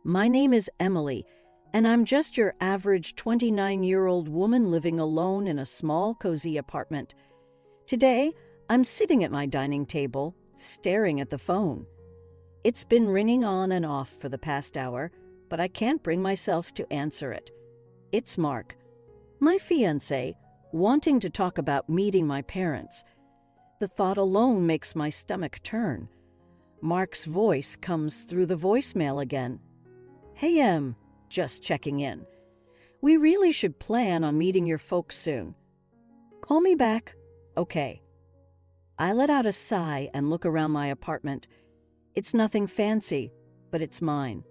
My name is Emily, and I'm just your average 29-year-old woman living alone in a small, cozy apartment. Today, I'm sitting at my dining table, staring at the phone. It's been ringing on and off for the past hour, but I can't bring myself to answer it. It's Mark, my fiancé, wanting to talk about meeting my parents. The thought alone makes my stomach turn. Mark's voice comes through the voicemail again. "Hey, just checking in. We really should plan on meeting your folks soon. Call me back." "Okay." I let out a sigh and look around my apartment. It's nothing fancy, but it's mine.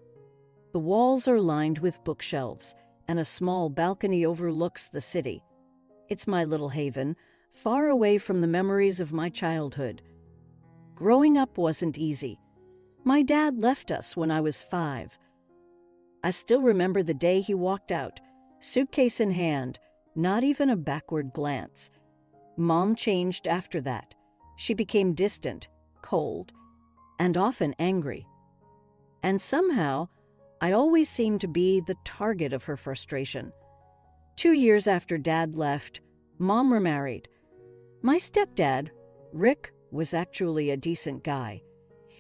The walls are lined with bookshelves, and a small balcony overlooks the city. It's my little haven, far away from the memories of my childhood. Growing up wasn't easy. My dad left us when I was 5. I still remember the day he walked out, suitcase in hand, not even a backward glance. Mom changed after that. She became distant, cold, and often angry. And somehow, I always seemed to be the target of her frustration. 2 years after Dad left, Mom remarried. My stepdad, Rick, was actually a decent guy.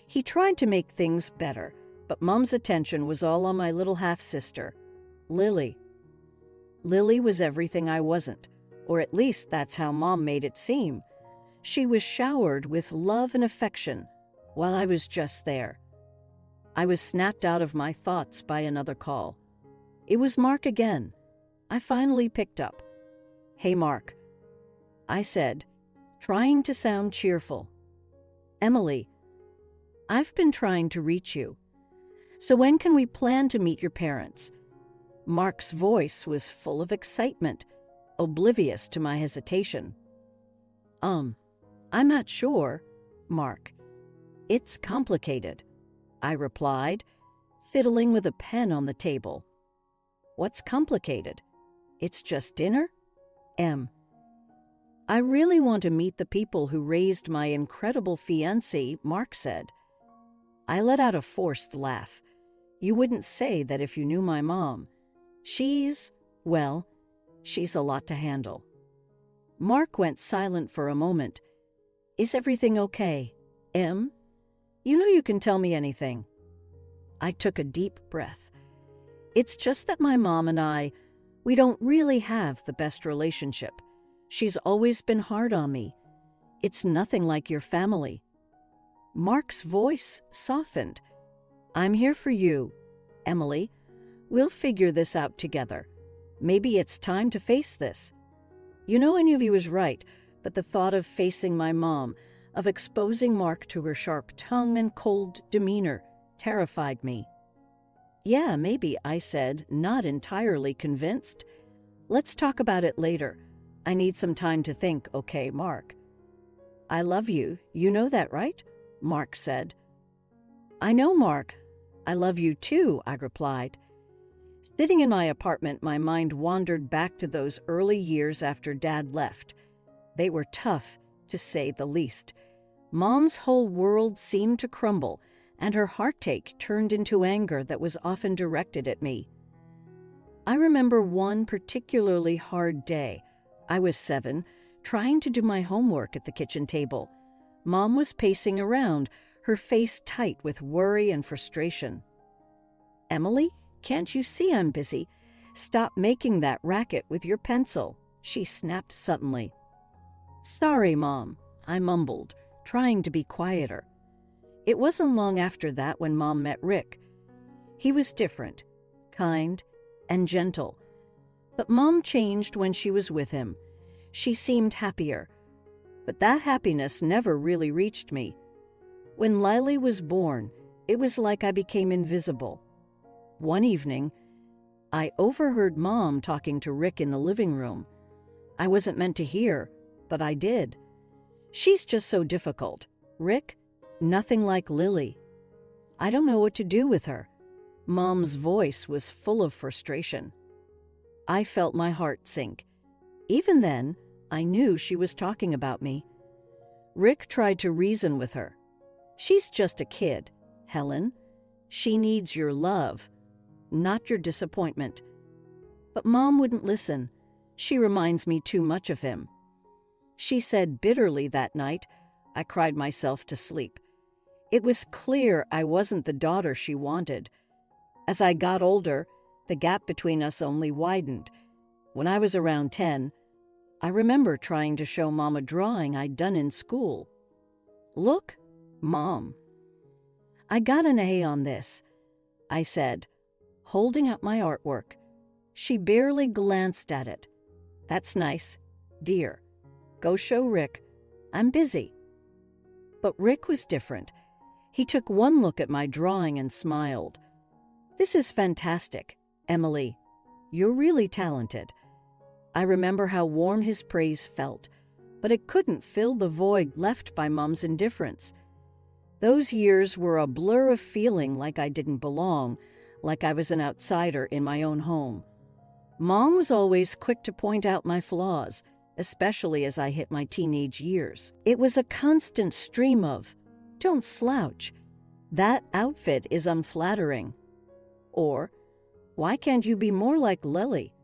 He tried to make things better, but Mom's attention was all on my little half-sister, Lily. Lily was everything I wasn't, or at least that's how Mom made it seem. She was showered with love and affection, while I was just there. I was snapped out of my thoughts by another call. It was Mark again. I finally picked up. "Hey, Mark," I said, trying to sound cheerful. "Emily, I've been trying to reach you. So when can we plan to meet your parents?" Mark's voice was full of excitement, oblivious to my hesitation. I'm not sure, Mark. It's complicated," I replied, fiddling with a pen on the table. "What's complicated? It's just dinner?" "I really want to meet the people who raised my incredible fiancé," Mark said. I let out a forced laugh. "You wouldn't say that if you knew my mom. She's a lot to handle." Mark went silent for a moment. "Is everything okay, Em? You know you can tell me anything." I took a deep breath. "It's just that my mom and we don't really have the best relationship. She's always been hard on me. It's nothing like your family." Mark's voice softened. "I'm here for you, Emily. We'll figure this out together. Maybe it's time to face this." You know, I knew he was right, but the thought of facing my mom, of exposing Mark to her sharp tongue and cold demeanor, terrified me. "Yeah, maybe," I said, not entirely convinced. "Let's talk about it later. I need some time to think, okay, Mark?" "I love you. You know that, right?" Mark said. "I know, Mark. I love you too," I replied. Sitting in my apartment, my mind wandered back to those early years after Dad left. They were tough, to say the least. Mom's whole world seemed to crumble, and her heartache turned into anger that was often directed at me. I remember one particularly hard day. I was 7, trying to do my homework at the kitchen table. Mom was pacing around, her face tight with worry and frustration. "Emily, can't you see I'm busy? Stop making that racket with your pencil," she snapped suddenly. "Sorry, Mom," I mumbled, trying to be quieter. It wasn't long after that when Mom met Rick. He was different, kind, and gentle. But Mom changed when she was with him. She seemed happier. But that happiness never really reached me. When Lily was born, it was like I became invisible. One evening, I overheard Mom talking to Rick in the living room. I wasn't meant to hear, but I did. "She's just so difficult. Rick, nothing like Lily. I don't know what to do with her." Mom's voice was full of frustration. I felt my heart sink. Even then, I knew she was talking about me. Rick tried to reason with her. "She's just a kid, Helen. She needs your love, not your disappointment. But Mom wouldn't listen. She reminds me too much of him. She said bitterly that night. I cried myself to sleep. It was clear I wasn't the daughter she wanted. As I got older, the gap between us only widened. When I was around 10, I remember trying to show Mom a drawing I'd done in school. "Look, Mom. I got an A on this," I said, holding up my artwork. She barely glanced at it. "That's nice, dear. Go show Rick. I'm busy." But Rick was different. He took one look at my drawing and smiled. "This is fantastic, Emily. You're really talented." I remember how warm his praise felt, but it couldn't fill the void left by Mom's indifference. Those years were a blur of feeling like I didn't belong, like I was an outsider in my own home. Mom was always quick to point out my flaws, especially as I hit my teenage years. It was a constant stream of, "Don't slouch. That outfit is unflattering." Or, "Why can't you be more like Lily?"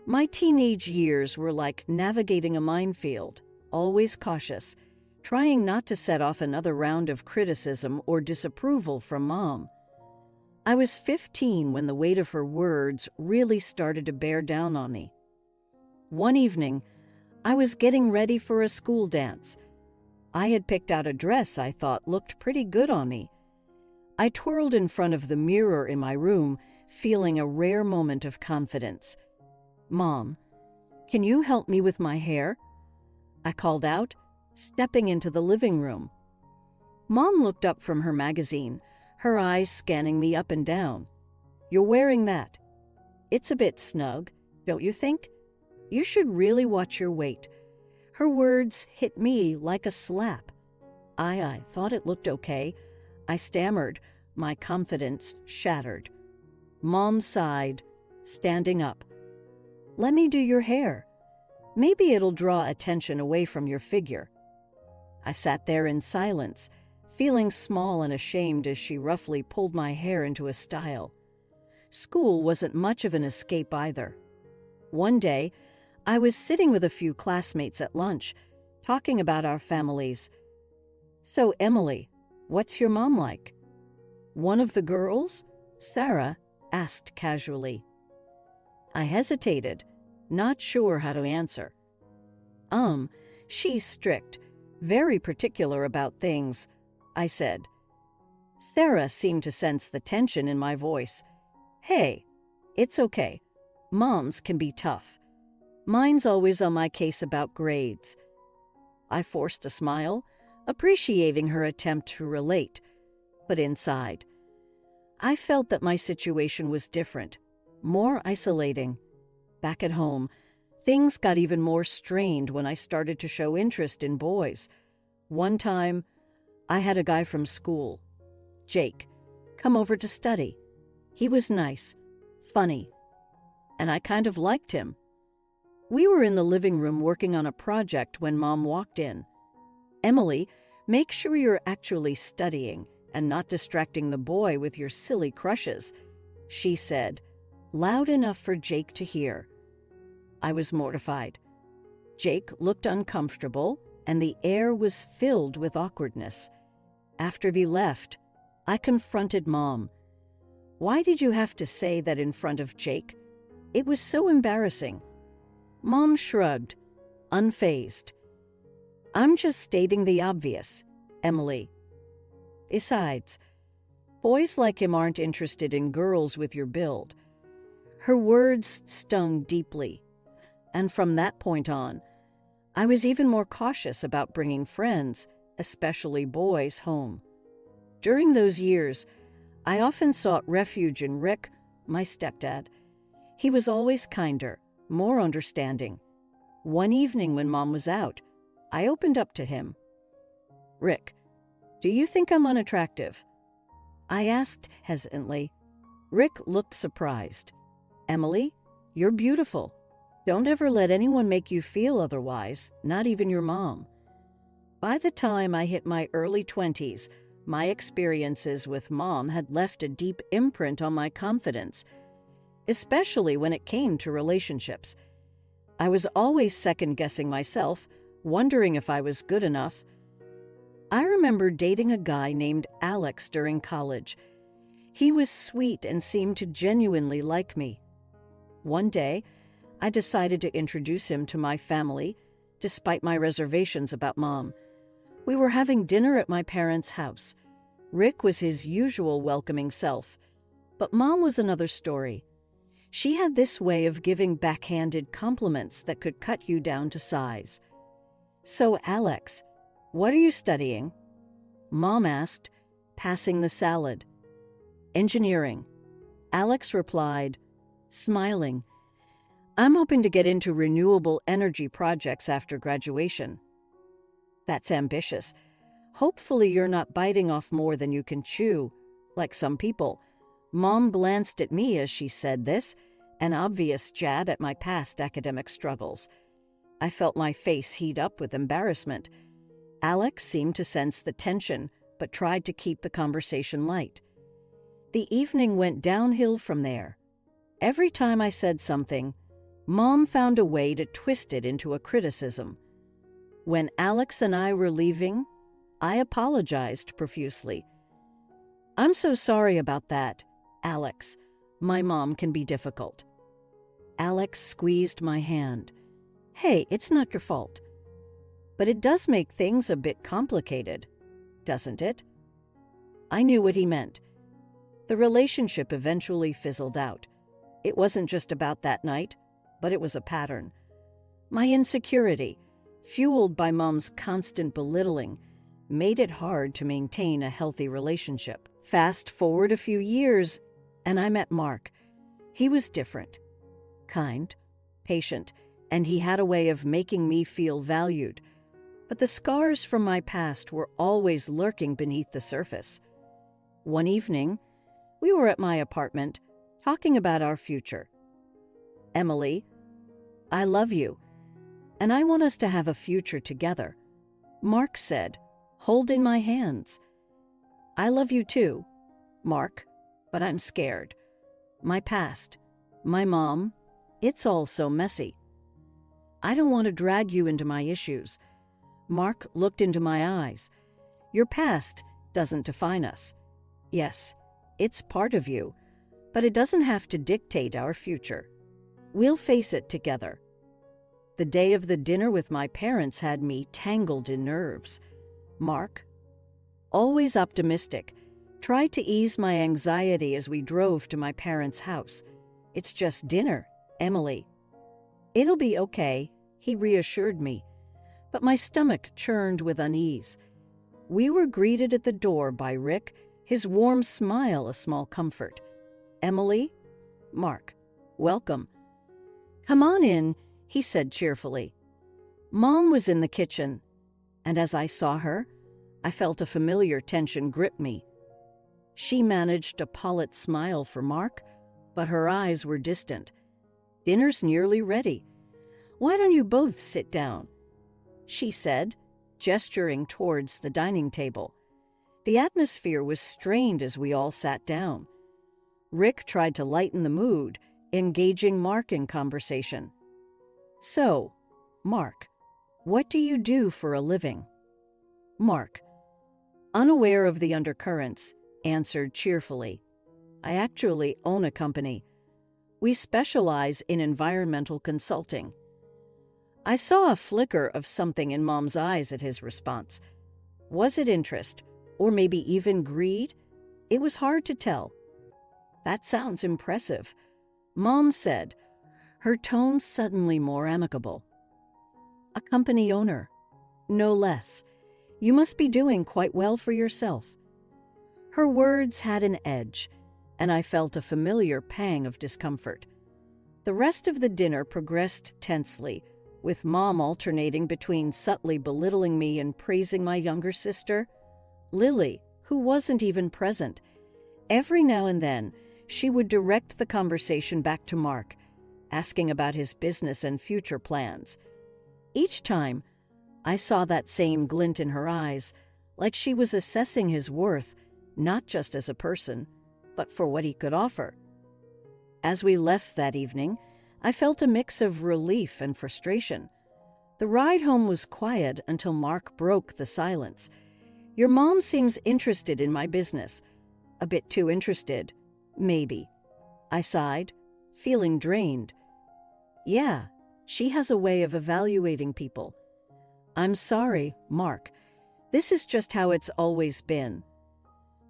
My teenage years were like navigating a minefield, always cautious, trying not to set off another round of criticism or disapproval from Mom. I was 15 when the weight of her words really started to bear down on me. One evening, I was getting ready for a school dance. I had picked out a dress I thought looked pretty good on me. I twirled in front of the mirror in my room, feeling a rare moment of confidence. "Mom, can you help me with my hair?" I called out, stepping into the living room. Mom looked up from her magazine, her eyes scanning me up and down. "You're wearing that. It's a bit snug, don't you think? You should really watch your weight." Her words hit me like a slap. I thought it looked okay. I stammered, my confidence shattered. Mom sighed, standing up. "Let me do your hair. Maybe it'll draw attention away from your figure." I sat there in silence, feeling small and ashamed as she roughly pulled my hair into a style. School wasn't much of an escape either. One day, I was sitting with a few classmates at lunch, talking about our families. "So, Emily, what's your mom like?" One of the girls, Sarah, asked casually. I hesitated, not sure how to answer. She's strict, very particular about things," I said. Sarah seemed to sense the tension in my voice. "Hey, it's okay. Moms can be tough. Mine's always on my case about grades." I forced a smile, appreciating her attempt to relate, but inside, I felt that my situation was different, more isolating. Back at home, things got even more strained when I started to show interest in boys. One time, I had a guy from school, Jake, come over to study. He was nice, funny, and I kind of liked him. We were in the living room working on a project when Mom walked in. "Emily, make sure you're actually studying and not distracting the boy with your silly crushes," she said, loud enough for Jake to hear. I was mortified. Jake looked uncomfortable, and the air was filled with awkwardness. After we left, I confronted Mom. "Why did you have to say that in front of Jake? It was so embarrassing." Mom shrugged, unfazed. "I'm just stating the obvious, Emily. Besides, boys like him aren't interested in girls with your build." Her words stung deeply, and from that point on, I was even more cautious about bringing friends, especially boys, home. During those years, I often sought refuge in Rick, my stepdad. He was always kinder, more understanding. One evening when Mom was out, I opened up to him. "Rick, do you think I'm unattractive?" I asked hesitantly. Rick looked surprised. "Emily, you're beautiful. Don't ever let anyone make you feel otherwise, not even your mom." By the time I hit my early 20s, My experiences with Mom had left a deep imprint on my confidence, especially when it came to relationships. I was always second-guessing myself, wondering if I was good enough. I remember dating a guy named Alex during college. He was sweet and seemed to genuinely like me. One day, I decided to introduce him to my family, despite my reservations about Mom. We were having dinner at my parents' house. Rick was his usual welcoming self, but Mom was another story. She had this way of giving backhanded compliments that could cut you down to size. "So, Alex, what are you studying?" Mom asked, passing the salad. "Engineering." Alex replied, smiling. "I'm hoping to get into renewable energy projects after graduation." "That's ambitious. Hopefully you're not biting off more than you can chew, like some people." Mom glanced at me as she said this, an obvious jab at my past academic struggles. I felt my face heat up with embarrassment. Alex seemed to sense the tension, but tried to keep the conversation light. The evening went downhill from there. Every time I said something, Mom found a way to twist it into a criticism. When Alex and I were leaving, I apologized profusely. "I'm so sorry about that, Alex. My mom can be difficult." Alex squeezed my hand. "Hey, it's not your fault." "But it does make things a bit complicated, doesn't it?" I knew what he meant. The relationship eventually fizzled out. It wasn't just about that night, but it was a pattern. My insecurity, fueled by Mom's constant belittling, made it hard to maintain a healthy relationship. Fast forward a few years, and I met Mark. He was different. Kind, patient, and he had a way of making me feel valued. But the scars from my past were always lurking beneath the surface. One evening, we were at my apartment, talking about our future. "Emily, I love you, and I want us to have a future together," Mark said, holding my hands. "I love you too, Mark, but I'm scared. My past, my mom, it's all so messy. I don't want to drag you into my issues." Mark looked into my eyes. "Your past doesn't define us. Yes, it's part of you, but it doesn't have to dictate our future. We'll face it together." The day of the dinner with my parents had me tangled in nerves. Mark, always optimistic, tried to ease my anxiety as we drove to my parents' house. "It's just dinner, Emily." "It'll be okay," he reassured me, but my stomach churned with unease. We were greeted at the door by Rick, his warm smile a small comfort. "Emily, Mark, welcome." "Come on in," he said cheerfully. Mom was in the kitchen, and as I saw her, I felt a familiar tension grip me. She managed a polite smile for Mark, but her eyes were distant. "Dinner's nearly ready. Why don't you both sit down?" she said, gesturing towards the dining table. The atmosphere was strained as we all sat down. Rick tried to lighten the mood, engaging Mark in conversation. "So, Mark, what do you do for a living?" Mark, unaware of the undercurrents, answered cheerfully, "I actually own a company. We specialize in environmental consulting." I saw a flicker of something in Mom's eyes at his response. Was it interest, or maybe even greed? It was hard to tell. "That sounds impressive," Mom said, her tone suddenly more amicable. "A company owner, no less. You must be doing quite well for yourself." Her words had an edge, and I felt a familiar pang of discomfort. The rest of the dinner progressed tensely, with Mom alternating between subtly belittling me and praising my younger sister, Lily, who wasn't even present. Every now and then, she would direct the conversation back to Mark, asking about his business and future plans. Each time, I saw that same glint in her eyes, like she was assessing his worth, not just as a person, but for what he could offer. As we left that evening, I felt a mix of relief and frustration. The ride home was quiet until Mark broke the silence. "Your mom seems interested in my business. A bit too interested, maybe." I sighed, feeling drained. "Yeah, she has a way of evaluating people." "I'm sorry, Mark. This is just how it's always been."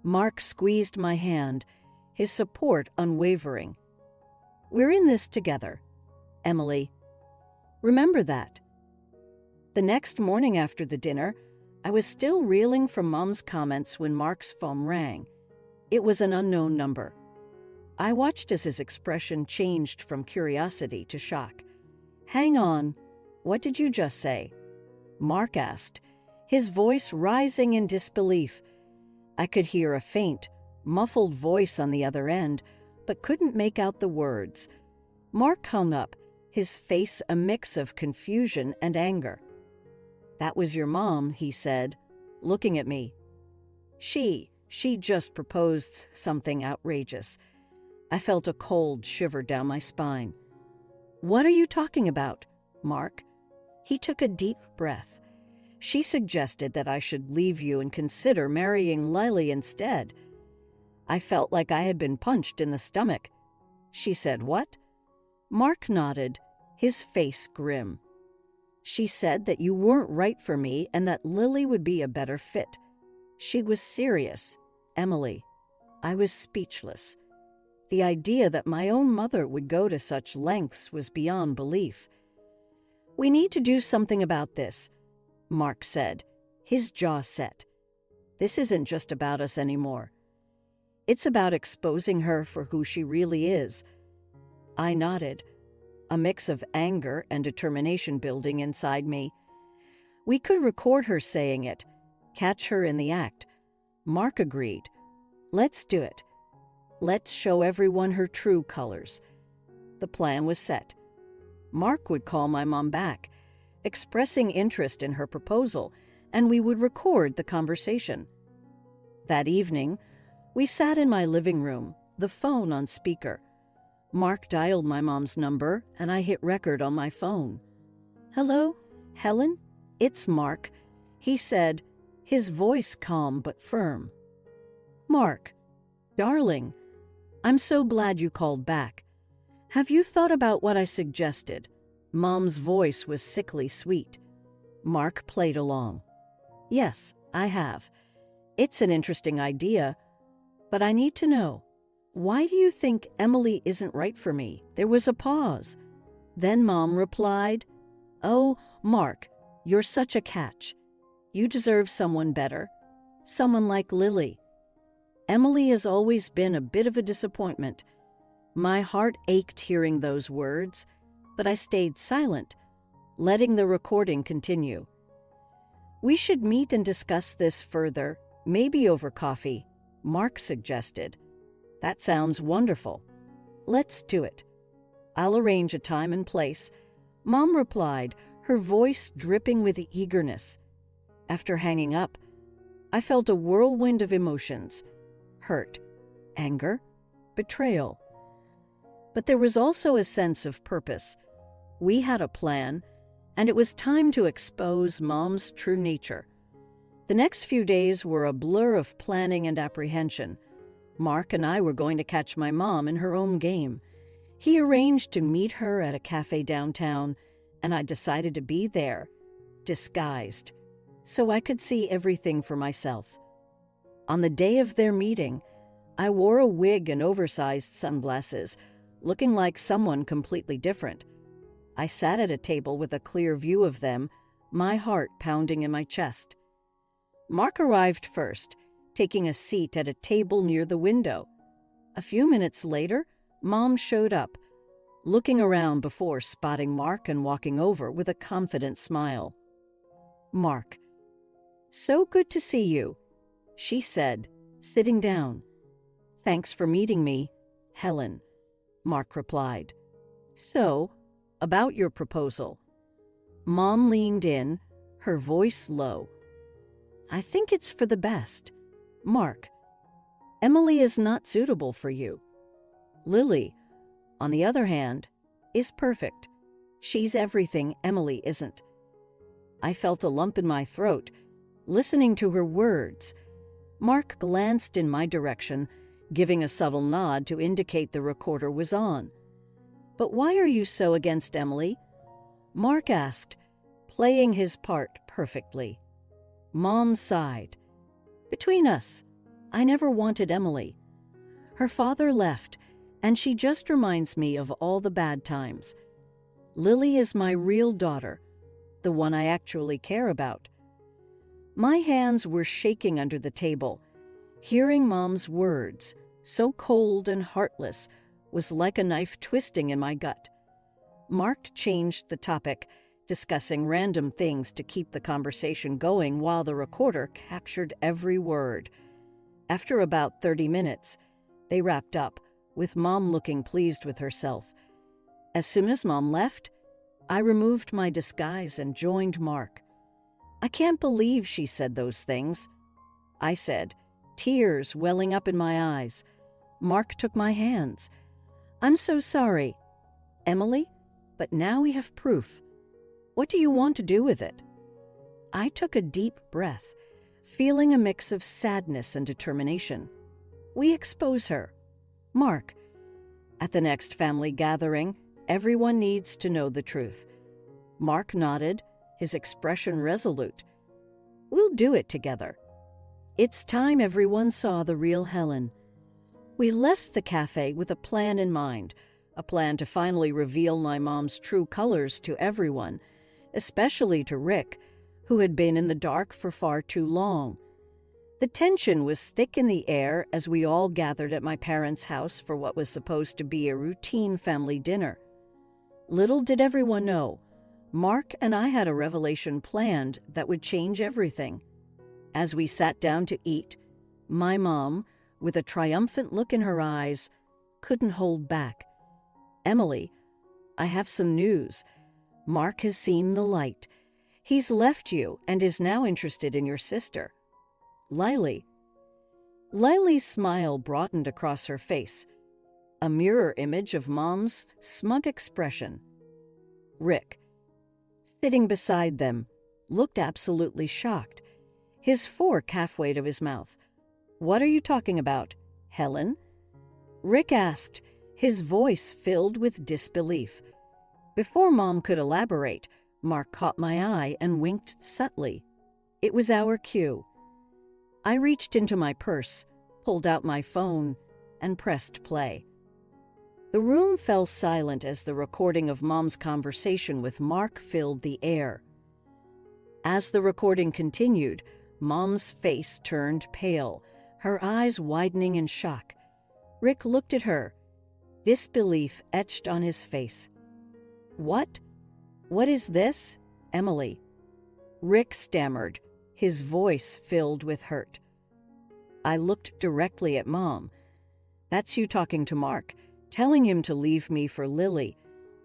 Mark squeezed my hand, his support unwavering. "We're in this together, Emily. Remember that." The next morning after the dinner, I was still reeling from Mom's comments when Mark's phone rang. It was an unknown number. I watched as his expression changed from curiosity to shock. "Hang on, what did you just say?" Mark asked, his voice rising in disbelief. I could hear a faint, muffled voice on the other end, but couldn't make out the words. Mark hung up, his face a mix of confusion and anger. "That was your mom," he said, looking at me. She just proposed something outrageous." I felt a cold shiver down my spine. "What are you talking about, Mark?" He took a deep breath. "She suggested that I should leave you and consider marrying Lily instead." I felt like I had been punched in the stomach. "She said what?" Mark nodded, his face grim. "She said that you weren't right for me and that Lily would be a better fit." She was serious, Emily. I was speechless. The idea that my own mother would go to such lengths was beyond belief. "We need to do something about this," Mark said, his jaw set. "This isn't just about us anymore. It's about exposing her for who she really is." I nodded, a mix of anger and determination building inside me. "We could record her saying it, catch her in the act." Mark agreed. "Let's do it. Let's show everyone her true colors." The plan was set. Mark would call my mom back, expressing interest in her proposal, and we would record the conversation. That evening, we sat in my living room, the phone on speaker. Mark dialed my mom's number, and I hit record on my phone. "Hello, Helen? It's Mark," he said, his voice calm but firm. "Mark, darling, I'm so glad you called back. Have you thought about what I suggested?" Mom's voice was sickly sweet. Mark played along. "Yes, I have. It's an interesting idea, but I need to know, why do you think Emily isn't right for me?" There was a pause. Then Mom replied, "Oh, Mark, you're such a catch. You deserve someone better, someone like Lily. Emily has always been a bit of a disappointment." My heart ached hearing those words, but I stayed silent, letting the recording continue. "We should meet and discuss this further, maybe over coffee," Mark suggested. "That sounds wonderful. Let's do it. I'll arrange a time and place," Mom replied, her voice dripping with eagerness. After hanging up, I felt a whirlwind of emotions: hurt, anger, betrayal. But there was also a sense of purpose. We had a plan, and it was time to expose Mom's true nature. The next few days were a blur of planning and apprehension. Mark and I were going to catch my mom in her own game. He arranged to meet her at a cafe downtown, and I decided to be there, disguised, so I could see everything for myself. On the day of their meeting, I wore a wig and oversized sunglasses, looking like someone completely different. I sat at a table with a clear view of them, my heart pounding in my chest. Mark arrived first, taking a seat at a table near the window. A few minutes later, Mom showed up, looking around before spotting Mark and walking over with a confident smile. "Mark, so good to see you," she said, sitting down. "Thanks for meeting me, Helen," Mark replied. "So, about your proposal." Mom leaned in, her voice low. I think it's for the best. Mark, Emily is not suitable for you. Lily, on the other hand, is perfect. She's everything Emily isn't. I felt a lump in my throat, listening to her words. Mark glanced in my direction, giving a subtle nod to indicate the recorder was on. But why are you so against Emily? Mark asked, playing his part perfectly. Mom sighed. Between us, I never wanted Emily. Her father left, and she just reminds me of all the bad times. Lily is my real daughter, the one I actually care about. My hands were shaking under the table. Hearing Mom's words, so cold and heartless, was like a knife twisting in my gut. Mark changed the topic, discussing random things to keep the conversation going while the recorder captured every word. After about 30 minutes, they wrapped up, with Mom looking pleased with herself. As soon as Mom left, I removed my disguise and joined Mark. I can't believe she said those things. I said, tears welling up in my eyes. Mark took my hands. I'm so sorry, Emily, but now we have proof. What do you want to do with it? I took a deep breath, feeling a mix of sadness and determination. We expose her. Mark, at the next family gathering, everyone needs to know the truth. Mark nodded, his expression resolute. We'll do it together. It's time everyone saw the real Helen. We left the cafe with a plan in mind, a plan to finally reveal my mom's true colors to everyone, especially to Rick, who had been in the dark for far too long. The tension was thick in the air as we all gathered at my parents' house for what was supposed to be a routine family dinner. Little did everyone know, Mark and I had a revelation planned that would change everything. As we sat down to eat, my mom, with a triumphant look in her eyes, couldn't hold back. Emily, I have some news. Mark has seen the light. He's left you and is now interested in your sister. Lily's smile broadened across her face, a mirror image of Mom's smug expression. Rick, sitting beside them, looked absolutely shocked, his fork halfway to his mouth. What are you talking about, Helen? Rick asked, his voice filled with disbelief. Before Mom could elaborate, Mark caught my eye and winked subtly. It was our cue. I reached into my purse, pulled out my phone, and pressed play. The room fell silent as the recording of Mom's conversation with Mark filled the air. As the recording continued, Mom's face turned pale, her eyes widening in shock. Rick looked at her, disbelief etched on his face. What? What is this, Emily? Rick stammered, his voice filled with hurt. I looked directly at Mom. That's you talking to Mark, telling him to leave me for Lily,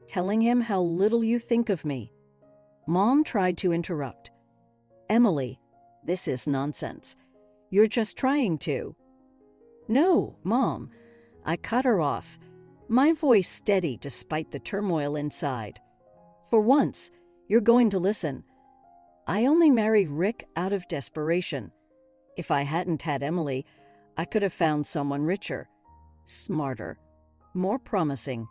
telling him how little you think of me. Mom tried to interrupt. Emily, this is nonsense. You're just trying to. No, Mom. I cut her off, my voice steady despite the turmoil inside. For once, you're going to listen. I only married Rick out of desperation. If I hadn't had Emily, I could have found someone richer, smarter, more promising.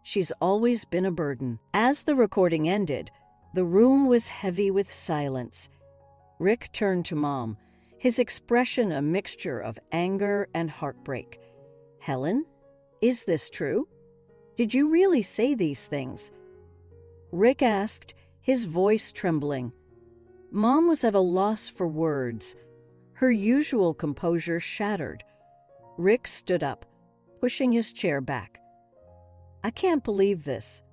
She's always been a burden. As the recording ended, the room was heavy with silence. Rick turned to Mom, his expression a mixture of anger and heartbreak. Helen, is this true? Did you really say these things? Rick asked, his voice trembling. Mom was at a loss for words. Her usual composure shattered. Rick stood up, pushing his chair back. I can't believe this.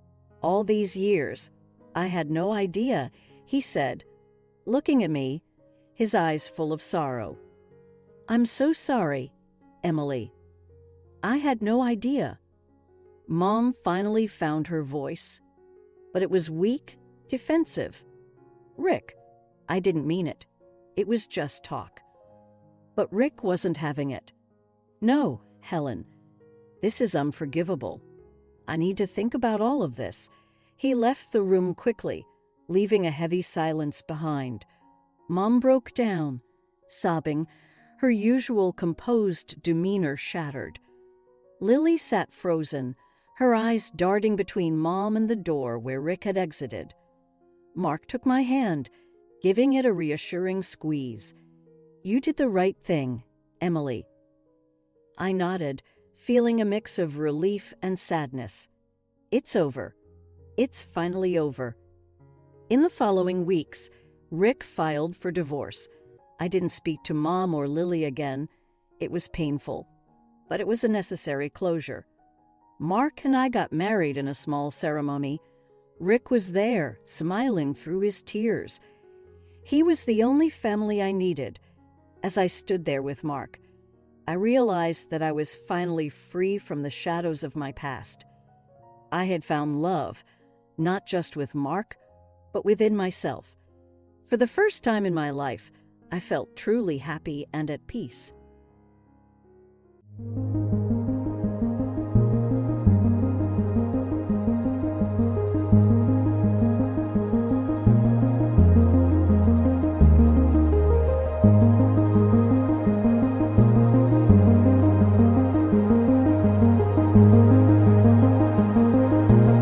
All these years, I had no idea, he said, looking at me, his eyes full of sorrow. I'm so sorry, Emily. I had no idea. Mom finally found her voice, but it was weak, defensive. Rick, I didn't mean it. It was just talk. But Rick wasn't having it. No, Helen, this is unforgivable. I need to think about all of this. He left the room quickly, leaving a heavy silence behind. Mom broke down, sobbing, her usual composed demeanor shattered. Lily sat frozen, her eyes darting between Mom and the door where Rick had exited. Mark took my hand, giving it a reassuring squeeze. You did the right thing, Emily. I nodded, feeling a mix of relief and sadness. It's over. It's finally over. In the following weeks, Rick filed for divorce. I didn't speak to Mom or Lily again. It was painful, but it was a necessary closure. Mark and I got married in a small ceremony. Rick was there, smiling through his tears. He was the only family I needed. As I stood there with Mark, I realized that I was finally free from the shadows of my past. I had found love, not just with Mark, but within myself. For the first time in my life, I felt truly happy and at peace.